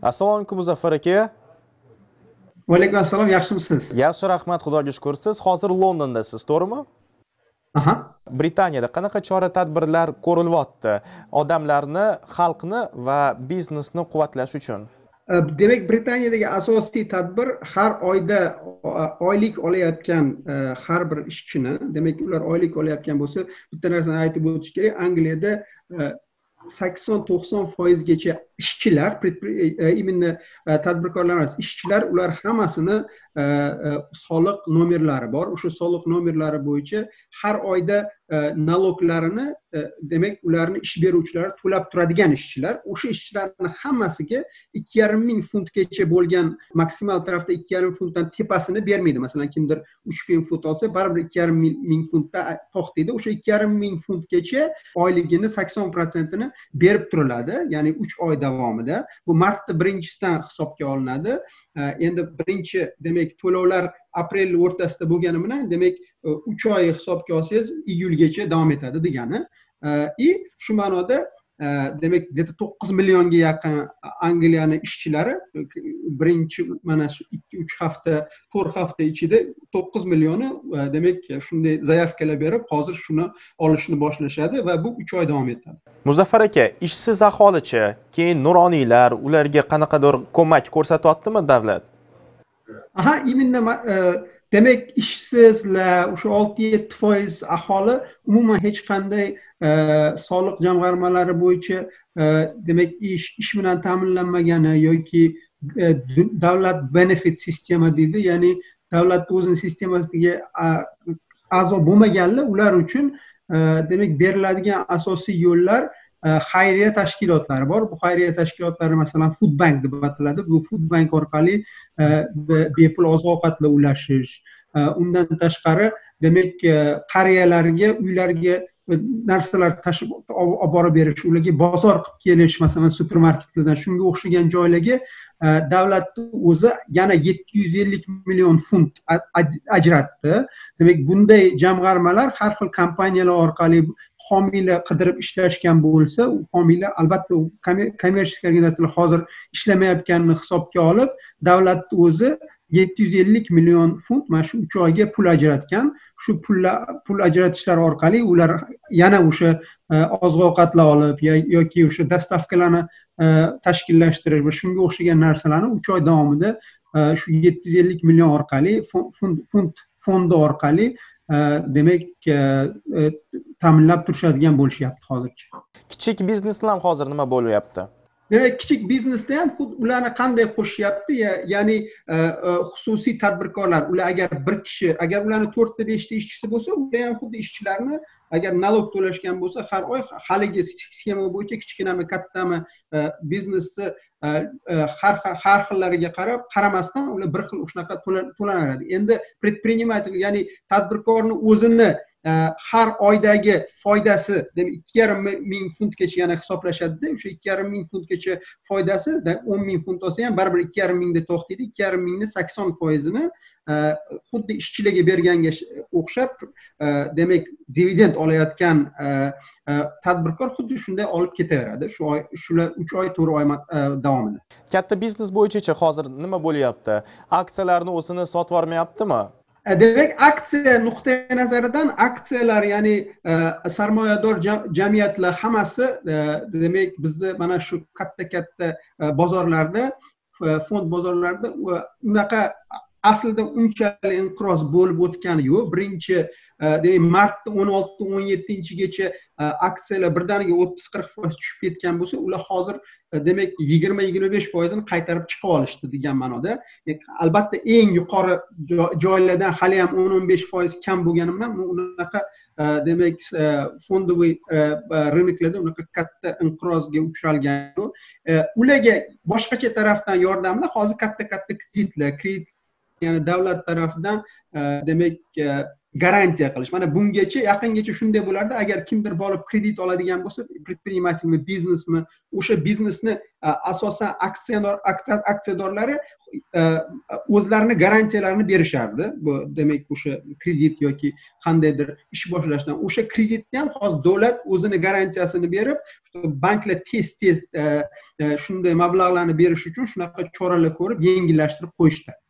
Assalomu alaykum Muzaffar aka. Va alaykum assalom, yaxshimisiz? Yaxshi, rahmat, Xudoga shukr. Siz hozir Londondasiz, to'g'rimi? Aha. Britaniyada qanaqa chora-tadbirlar ko'rilyapti odamlarni, xalqni va biznesni quvvatlash uchun? Demak, Britaniyadagi asosiy tadbir har oyda oylik olayotgan har bir ishchini, demak ular oylik olayotgan bo'lsa, bitta narsani aytib o'tish kerak. Angliyada 80-90% ishchilar, именно tadbirkorlar emas, ishchilar, ular hammasini soliq nomerlari bor. O'sha soliq nomerlari bo'yicha har oyda naloqlarini, demak ularni ish beruvchilari to'lab turadigan ishchilar, o'sha ishchilarning hammasiga 2,5 ming funtgacha bo'lgan maksimal tarafda 2,5 funtdan tepasini bermaydi. Masalan, kimdir 3 ming funt olsa, baribir 2,5 ming funtda to'xtaydi. O'sha 2,5 ming funtgacha oyligini 80%ni berib turiladi, ya'ni 3 oy davomida. Bu martda birinchisidan hisobga olinadi. Endi birinchi, demak, to'lovlar aprel o'rtasida bo'lgani bilan, demak 3 oy hisobga olsangiz iyulgacha davom etadi degani. Shu ma'noda demak 9 millionga yaqin Angliyani ishchilari birinchi mana shu 2-3 hafta, 4 hafta ichida 9 millioni demak shunday zayavkalar berib, hozir shuni olishni boshlashadi va bu 3 oy davom etadi. Muzaffar aka, ishsiz aholichi, keyin nuroniylar, ularga qanaqadir ko'mak ko'rsatyaptimi davlat? Aha, именно demak ishsizlar, o'sha 6-7% aholi umuman hech qanday soliq jamg'armalari bo'yicha demak ish bilan ta'minlanmagani yoki davlat benefit sistema deydi, ya'ni davlat o'zining sistemasiga a'zo bo'lmaganlar, ular uchun demak beriladigan asosiy yo'llar xayriya tashkilotlari bor. Bu xayriya tashkilotlari masalan Food Bank deb ataladi. Bu Food Bank orqali bepul oziq-ovqatlar ulashish. Undan tashqari demak qariyalarga uylariga narsalar tashib olib borib berish, ularga bozor qilib kelish, masalan supermarketlardan shunga o'xshagan joylarga davlat o'zi yana 750 million funt ajratdi. Demak bunday jamg'armalar har xil kompaniyalar orqali homiylar qidirib ishlashgan bo'lsa, u homiylar albatta kommersiya organizatsiyalar hozir ishlamayotganini hisobga olib, davlat o'zi 750 million funt mana shu 3 oyga pul ajratgan. Shu pul ajratishlar orqali ular yana o'sha oziq-ovqatlar olib yoki o'sha dastavkalarni tashkillashtirish va shunga o'xshagan narsalarni 3 oy davomida shu 750 million orqali fondi orqali demak ta'minlab turishadigan bo'lishyapti hozircha. Kichik bizneslar hozir nima bo'lyapti? Demak, kichik biznesda ham ularni qanday qo'shyapti? Ya'ni xususiy tadbirkorlar, ular agar bir kishi, agar ularning 4 ta 5 ta ishchisi bo'lsa, ular ham xuddi ishchilarni agar nalog to'lashgan bo'lsa, har oy haligi sxema bo'yicha kichkinami, kattami biznesni har xillariga qaramasdan ular bir xil shunaqa to'lanaveradi. Endi предприниматель, ya'ni tadbirkorning o'zini har oydagi foydasi, demak 2,5 ming funtgacha yana hisoblashadi-da, o'sha 2,5 ming funtgacha foydasi 10 ming funt olsa ham baribir 2,5 mingda to'xtaydi. 2,5 mingni 80%ni xuddi ishchilarga berganga o'xshab, demak dividend olayotgan tadbirkor xuddi shunday olib ketaveradi. Shular 3 oy, 4 oy davomida. Katta biznes bo'yicha hozir nima bo'lyapti? Aksiyalarni o'zini sotib yormayaptimi? Demak, aksiya nuqtai nazaridan aksiyalar, ya'ni sarmoyador jamiyatlar hammasi demak bizni mana shu katta bozorlarda, fond bozorlarida unaqa aslida unchalik inqiroz bo'lib o'tgani yo'q. Birinchi demak martda 16-17gacha aksiyalar birdaniga 30-40% tushib ketgan bo'lsa, ular hozir demak 20-25% ni qaytarib chiqa olishdi degan ma'noda. Albatta eng yuqori joylardan hali ham 10-15% kam bo'lgani bilan unaqa demak fondoviy rynoklarda unaqa katta inqirozga uchralgan yo'q. Ularga boshqacha tarafdan yordamlar hozir katta kreditlar, ya'ni davlat tarafidan demak garantiya qilish. Mana bungacha yaqingacha shunday bo'lardi, agar kimdir borib kredit oladigan bo'lsa, предпринимательmi, biznesmi, o'sha biznesni asosan aksiyadorlari o'zlarini garantiyalarini berishardi. Bu demak o'sha kredit yoki qandaydir ish boshlashdan o'sha kreditni ham hozir davlat o'zini garantiyasini berib, banklar tez shunday mablag'larni berish uchun shunaqa choralar ko'rib yengillashtirib qo'yishdi.